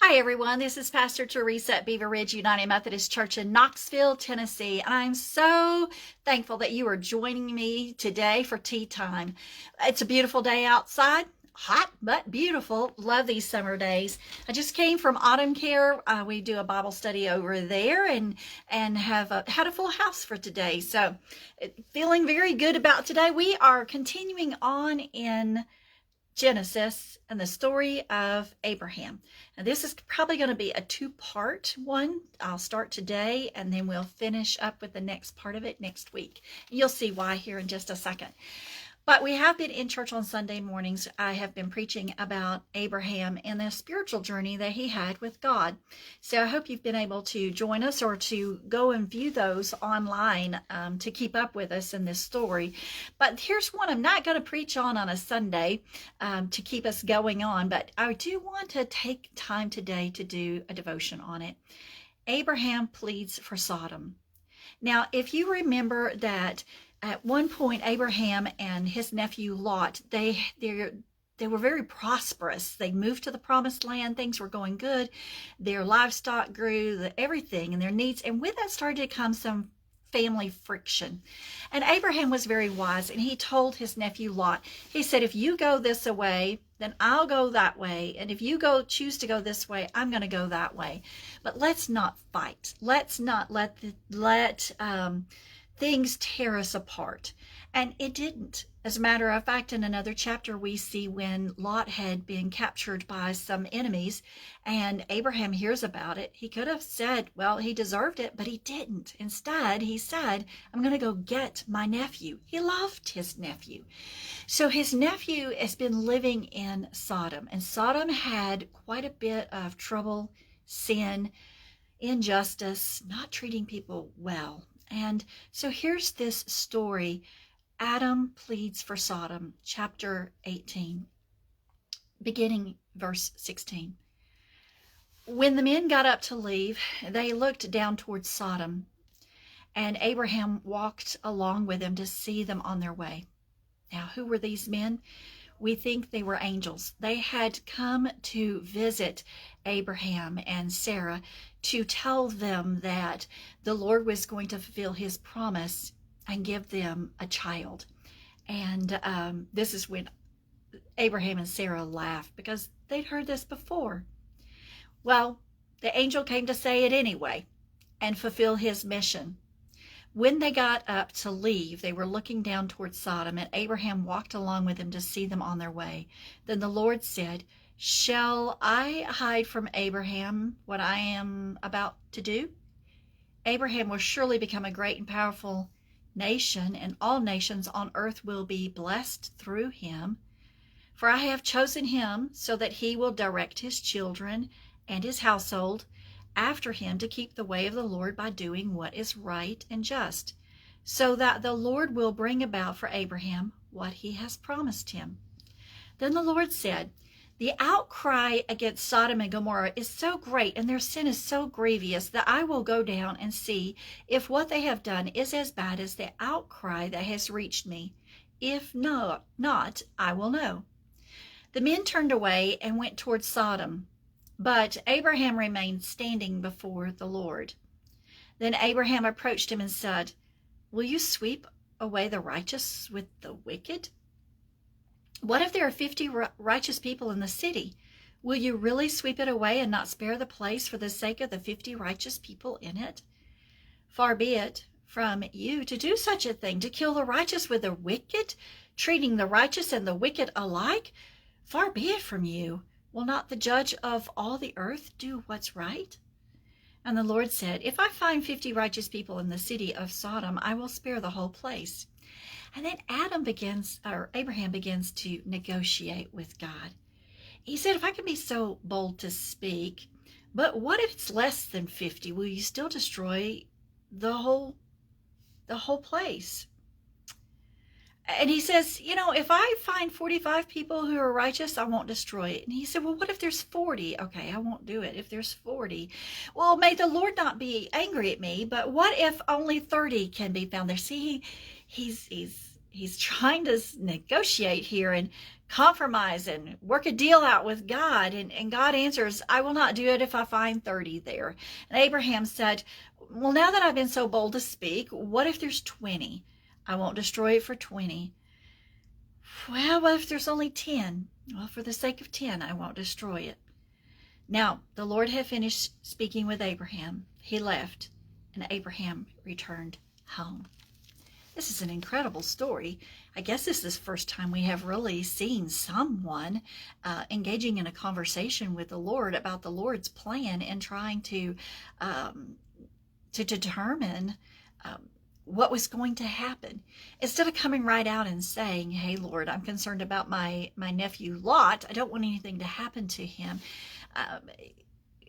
Hi everyone, this is Pastor Teresa at Beaver Ridge United Methodist Church in Knoxville, Tennessee, and I'm so thankful that you are joining me today for tea time. It's a beautiful day outside. Hot but beautiful. Love these summer days. I just came from Autumn Care. We do a Bible study over there and have had a full house for today. So feeling very good about today. We are continuing on in Genesis and the story of Abraham. And this is probably going to be a two-part one. I'll start today and then we'll finish up with the next part of it next week. You'll see why here in just a second. But we have been in church on Sunday mornings. I have been preaching about Abraham and the spiritual journey that he had with God. So I hope you've been able to join us or to go and view those online to keep up with us in this story. But here's one I'm not going to preach on a Sunday to keep us going on, but I do want to take time today to do a devotion on it. Abraham pleads for Sodom. Now, if you remember that at one point, Abraham and his nephew Lot, they were very prosperous. They moved to the promised land. Things were going good. Their livestock grew, everything, and their needs. And with that started to come some family friction. And Abraham was very wise, and he told his nephew Lot, he said, if you go this way, then I'll go that way. And if you choose to go this way, I'm going to go that way. But let's not fight. Let's not let things tear us apart. And it didn't. As a matter of fact, in another chapter, we see when Lot had been captured by some enemies and Abraham hears about it. He could have said, well, he deserved it, but he didn't. Instead, he said, I'm going to go get my nephew. He loved his nephew. So his nephew has been living in Sodom, and Sodom had quite a bit of trouble, sin, injustice, not treating people well. And so here's this story. Adam pleads for Sodom, chapter 18, beginning verse 16. When the men got up to leave, they looked down towards Sodom, and Abraham walked along with them to see them on their way. Now, who were these men? We think they were angels. They had come to visit Abraham and Sarah to tell them that the Lord was going to fulfill his promise and give them a child. And this is when Abraham and Sarah laughed because they'd heard this before. Well, the angel came to say it anyway and fulfill his mission. When they got up to leave, they were looking down towards Sodom, and Abraham walked along with them to see them on their way. Then the Lord said, shall I hide from Abraham what I am about to do? Abraham will surely become a great and powerful nation, and all nations on earth will be blessed through him. For I have chosen him so that he will direct his children and his household after him to keep the way of the Lord by doing what is right and just, so that the Lord will bring about for Abraham what he has promised him. Then the Lord said, the outcry against Sodom and Gomorrah is so great and their sin is so grievous that I will go down and see if what they have done is as bad as the outcry that has reached me. If not, I will know. The men turned away and went towards Sodom, but Abraham remained standing before the Lord. Then Abraham approached him and said, will you sweep away the righteous with the wicked? What if there are 50 righteous people in the city? Will you really sweep it away and not spare the place for the sake of the 50 righteous people in it? Far be it from you to do such a thing, to kill the righteous with the wicked, treating the righteous and the wicked alike. Far be it from you. Will not the judge of all the earth do what's right? And the Lord said, if I find 50 righteous people in the city of Sodom, I will spare the whole place. And then Abraham begins to negotiate with God. He said, if I can be so bold to speak, but what if it's less than 50? Will you still destroy the whole place? And he says, if I find 45 people who are righteous, I won't destroy it. And he said, well, what if there's 40? Okay, I won't do it if there's 40. Well, may the Lord not be angry at me, but what if only 30 can be found there? See, he's he's trying to negotiate here and compromise and work a deal out with God. And God answers, I will not do it if I find 30 there. And Abraham said, well, now that I've been so bold to speak, what if there's 20? I won't destroy it for 20. Well, what if there's only 10? Well, for the sake of 10, I won't destroy it. Now, the Lord had finished speaking with Abraham. He left, and Abraham returned home. This is an incredible story. I guess this is the first time we have really seen someone engaging in a conversation with the Lord about the Lord's plan and trying to determine what was going to happen. Instead of coming right out and saying, hey, Lord, I'm concerned about my nephew Lot. I don't want anything to happen to him.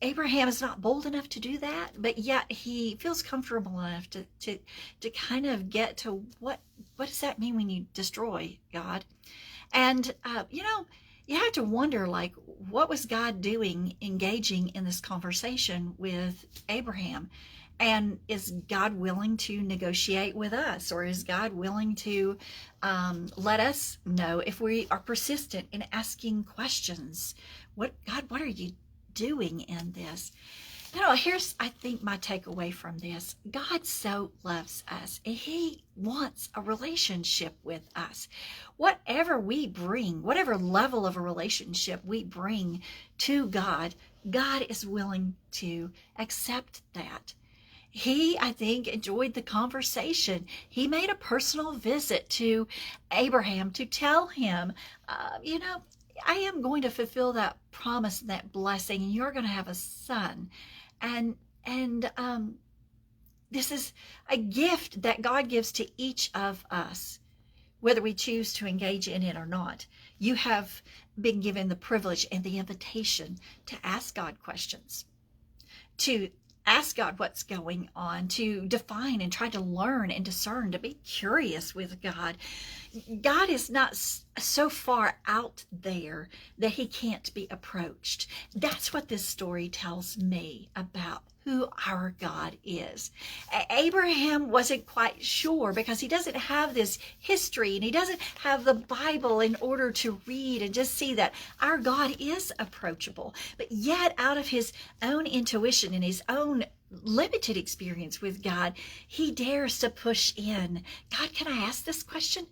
Abraham is not bold enough to do that, but yet he feels comfortable enough to kind of get to what does that mean when you destroy God? And, you have to wonder, like, what was God doing engaging in this conversation with Abraham? And is God willing to negotiate with us? Or is God willing to let us know if we are persistent in asking questions? God, what are you doing in this? Here's, I think, my takeaway from this. God so loves us, and he wants a relationship with us. Whatever we bring, whatever level of a relationship we bring to God, God is willing to accept that. He, I think, enjoyed the conversation. He made a personal visit to Abraham to tell him, I am going to fulfill that promise and that blessing, and you're going to have a son. And this is a gift that God gives to each of us, whether we choose to engage in it or not. You have been given the privilege and the invitation to ask God questions, to ask God what's going on, to define and try to learn and discern, to be curious with God. God is not so far out there that he can't be approached. That's what this story tells me about who our God is. Abraham wasn't quite sure because he doesn't have this history and he doesn't have the Bible in order to read and just see that our God is approachable. But yet, out of his own intuition and his own limited experience with God, he dares to push in. God, can I ask this question?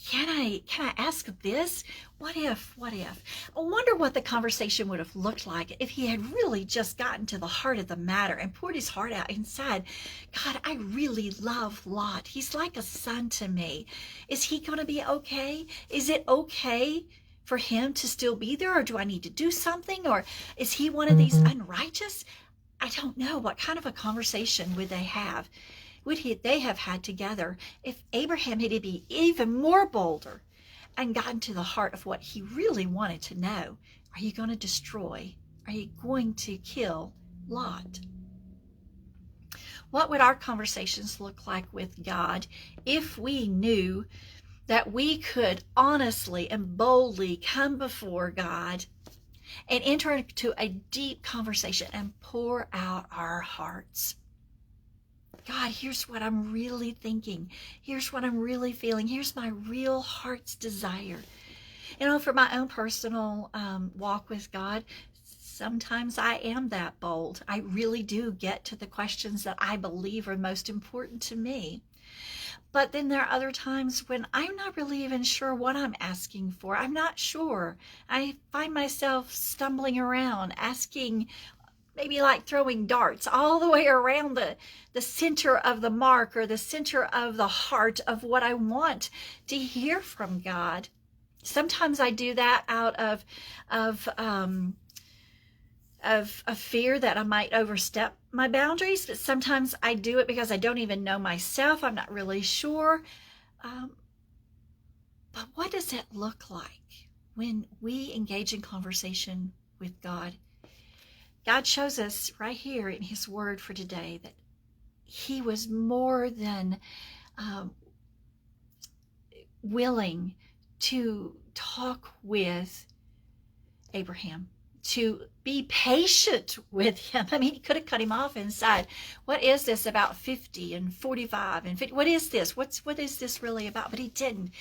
Can I ask this? What if? I wonder what the conversation would have looked like if he had really just gotten to the heart of the matter and poured his heart out and said, God, I really love Lot. He's like a son to me. Is he going to be okay? Is it okay for him to still be there? Or do I need to do something? Or is he one of these unrighteous? I don't know. What kind of a conversation would they have? They have had together if Abraham had to be even more bolder and gotten to the heart of what he really wanted to know? Are you going to destroy? Are you going to kill Lot? What would our conversations look like with God if we knew that we could honestly and boldly come before God and enter into a deep conversation and pour out our hearts? God, here's what I'm really thinking. Here's what I'm really feeling. Here's my real heart's desire. For my own personal walk with God, sometimes I am that bold. I really do get to the questions that I believe are most important to me. But then there are other times when I'm not really even sure what I'm asking for. I'm not sure. I find myself stumbling around, asking, maybe like throwing darts all the way around the center of the mark or the center of the heart of what I want to hear from God. Sometimes I do that out of fear that I might overstep my boundaries, but sometimes I do it because I don't even know myself. I'm not really sure. But what does it look like when we engage in conversation with God? God shows us right here in his word for today that he was more than willing to talk with Abraham. to be patient with him. I mean, he could have cut him off inside. What is this about 50 and 45 and 50? What is this? What is this really about? But he didn't.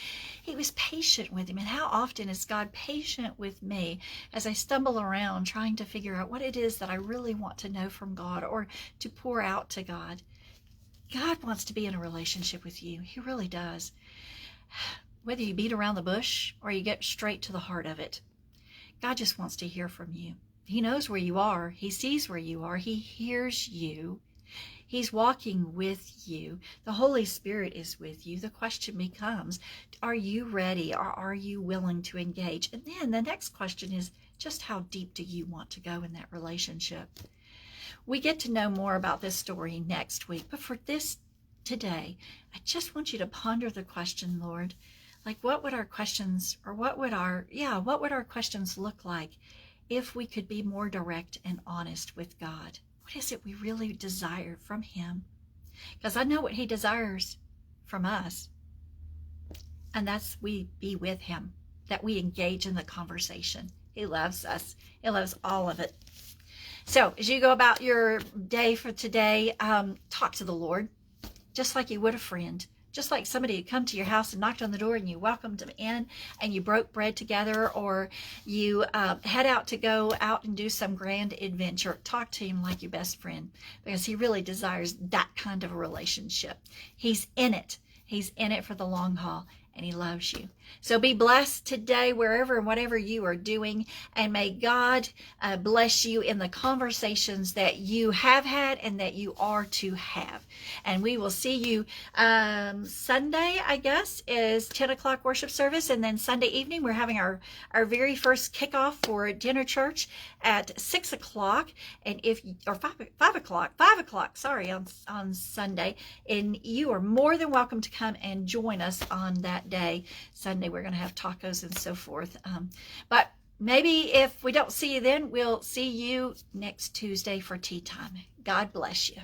He was patient with him. And how often is God patient with me as I stumble around trying to figure out what it is that I really want to know from God or to pour out to God? God wants to be in a relationship with you. He really does. Whether you beat around the bush or you get straight to the heart of it, God just wants to hear from you. He knows where you are. He sees where you are. He hears you. He's walking with you. The Holy Spirit is with you. The question becomes, are you ready or are you willing to engage? And then the next question is, just how deep do you want to go in that relationship? We get to know more about this story next week. But for this today, I just want you to ponder the question, Lord, like what would our questions or what would our questions look like if we could be more direct and honest with God? What is it we really desire from him? Because I know what he desires from us. And that's we be with him, that we engage in the conversation. He loves us. He loves all of it. So as you go about your day for today, talk to the Lord just like you would a friend. Just like somebody had come to your house and knocked on the door and you welcomed them in and you broke bread together, or you head out to go out and do some grand adventure. Talk to him like your best friend, because he really desires that kind of a relationship. He's in it. He's in it for the long haul, and he loves you. So be blessed today, wherever and whatever you are doing, and may God bless you in the conversations that you have had and that you are to have. And we will see you Sunday, I guess, is 10 o'clock worship service, and then Sunday evening we're having our very first kickoff for dinner church at 6 o'clock, and if or 5 o'clock, sorry, on Sunday, and you are more than welcome to come and join us on that day. Sunday we're going to have tacos and so forth. But maybe if we don't see you then, we'll see you next Tuesday for tea time. God bless you.